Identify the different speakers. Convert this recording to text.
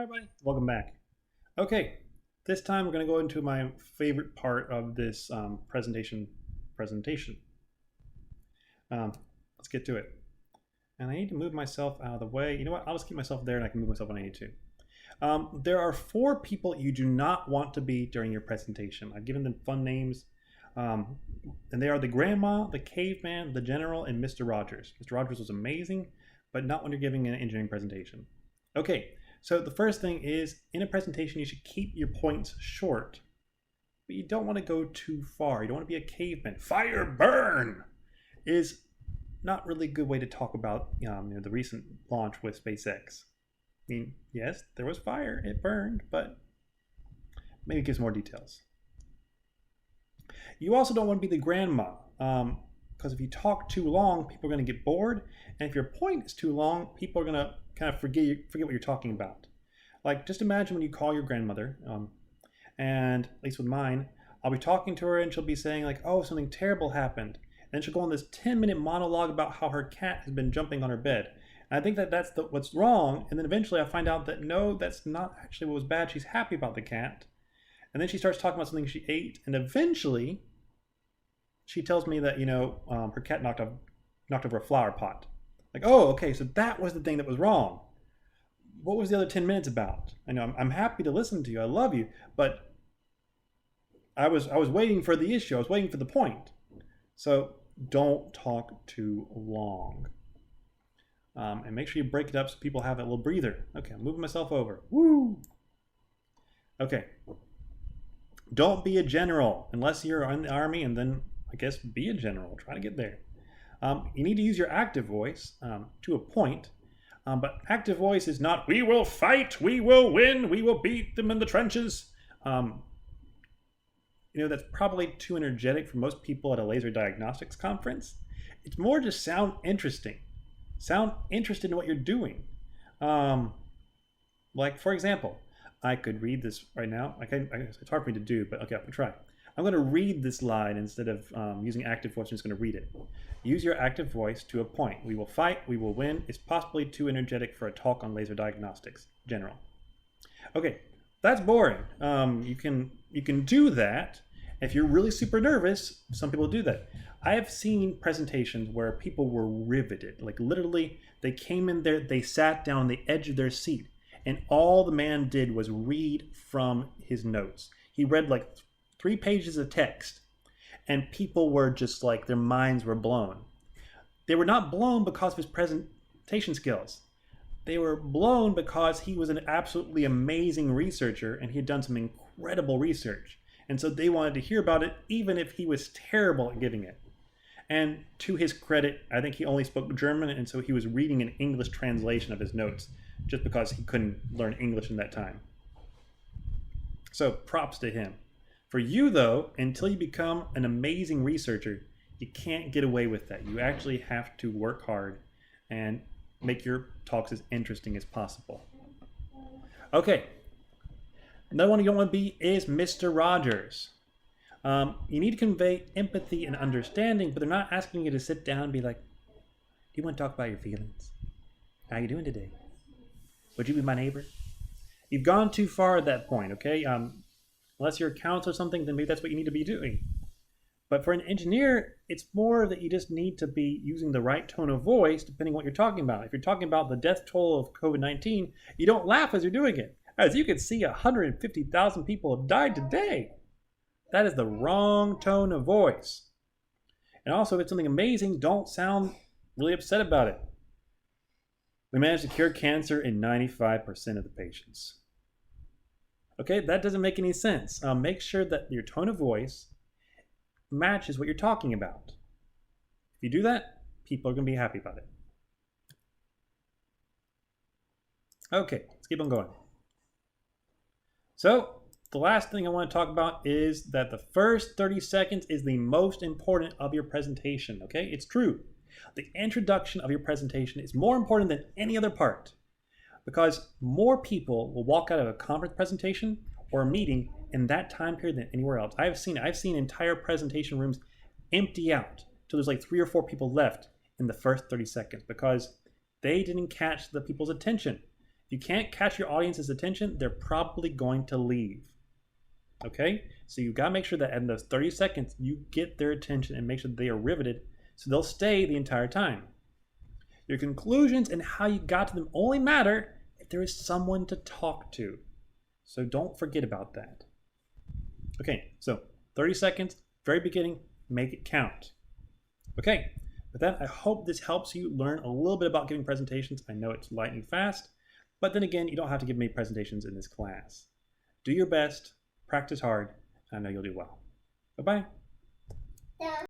Speaker 1: Hi, everybody. Welcome back. Okay, this time we're going to go into my favorite part of this presentation. Um, let's get to it. And I need to move myself out of the way. You know what? I'll just keep myself there and I can move myself when I need to. There are 4 people you do not want to be during your presentation. I've given them fun names. And they are the grandma, the caveman, the general, and Mr. Rogers. Mr. Rogers was amazing, but not when you're giving an engineering presentation. Okay, so the first thing is, in a presentation, you should keep your points short, but you don't want to go too far. You don't want to be a caveman. Fire, burn is not really a good way to talk about the recent launch with SpaceX. I mean, yes, there was fire, it burned, but maybe give some more details. You also don't want to be the grandma, because if you talk too long, people are going to get bored, and if your point is too long, people are going to kind of forget what you're talking about. Like, just imagine when you call your grandmother, and at least with mine, I'll be talking to her and she'll be saying like, oh, something terrible happened. And then she'll go on this 10-minute monologue about how her cat has been jumping on her bed. And I think that that's what's wrong. And then eventually I find out that no, that's not actually what was bad. She's happy about the cat. And then she starts talking about something she ate. And eventually she tells me that, her cat knocked over a flower pot. Like, oh, okay, so that was the thing that was wrong. What was the other 10 minutes about? I know I'm happy to listen to you. I love you, but I was waiting for the issue. I was waiting for the point. So don't talk too long. And make sure you break it up so people have a little breather. Okay, I'm moving myself over. Woo! Okay. Don't be a general unless you're in the army, and then I guess be a general. Try to get there. You need to use your active voice to a point. But active voice is not, we will fight, we will win, we will beat them in the trenches. That's probably too energetic for most people at a laser diagnostics conference. It's more just sound interesting. Sound interested in what you're doing. Like, for example, I could read this right now. It's hard for me to do, but okay, I'm going to try. I'm going to read this line instead of using active voice. I'm just going to read it. Use your active voice to a point. We will fight. We will win. It's possibly too energetic for a talk on laser diagnostics. General. Okay, that's boring. You can do that. If you're really super nervous, some people do that. I have seen presentations where people were riveted. Like literally, they came in there, they sat down on the edge of their seat, and all the man did was read from his notes. He read like 3 pages of text, and people were just like, their minds were blown. They were not blown because of his presentation skills. They were blown because he was an absolutely amazing researcher and he had done some incredible research. And so they wanted to hear about it even if he was terrible at giving it. And to his credit, I think he only spoke German, and so he was reading an English translation of his notes just because he couldn't learn English in that time. So props to him. For you, though, until you become an amazing researcher, you can't get away with that. You actually have to work hard and make your talks as interesting as possible. Okay. Another one you don't want to be is Mr. Rogers. You need to convey empathy and understanding, but they're not asking you to sit down and be like, do you want to talk about your feelings? How are you doing today? Would you be my neighbor? You've gone too far at that point, okay? Unless you're a counselor or something, then maybe that's what you need to be doing. But for an engineer, it's more that you just need to be using the right tone of voice depending on what you're talking about. If you're talking about the death toll of COVID-19, you don't laugh as you're doing it. As you can see, 150,000 people have died today. That is the wrong tone of voice. And also, if it's something amazing, don't sound really upset about it. We managed to cure cancer in 95% of the patients. Okay, that doesn't make any sense. Make sure that your tone of voice matches what you're talking about. If you do that, people are going to be happy about it. Okay, let's keep on going. So, the last thing I want to talk about is that the first 30 seconds is the most important of your presentation, okay? It's true. The introduction of your presentation is more important than any other part, because more people will walk out of a conference presentation or a meeting in that time period than anywhere else. I've seen entire presentation rooms empty out till there's like 3 or 4 people left in the first 30 seconds because they didn't catch the people's attention. If you can't catch your audience's attention, they're probably going to leave. Okay? So you gotta make sure that in those 30 seconds, you get their attention and make sure that they are riveted so they'll stay the entire time. Your conclusions and how you got to them only matter if there is someone to talk to. So don't forget about that. Okay, so 30 seconds, very beginning, make it count. Okay, with that, I hope this helps you learn a little bit about giving presentations. I know it's lightning fast, but then again, you don't have to give many presentations in this class. Do your best, practice hard, and I know you'll do well. Bye-bye.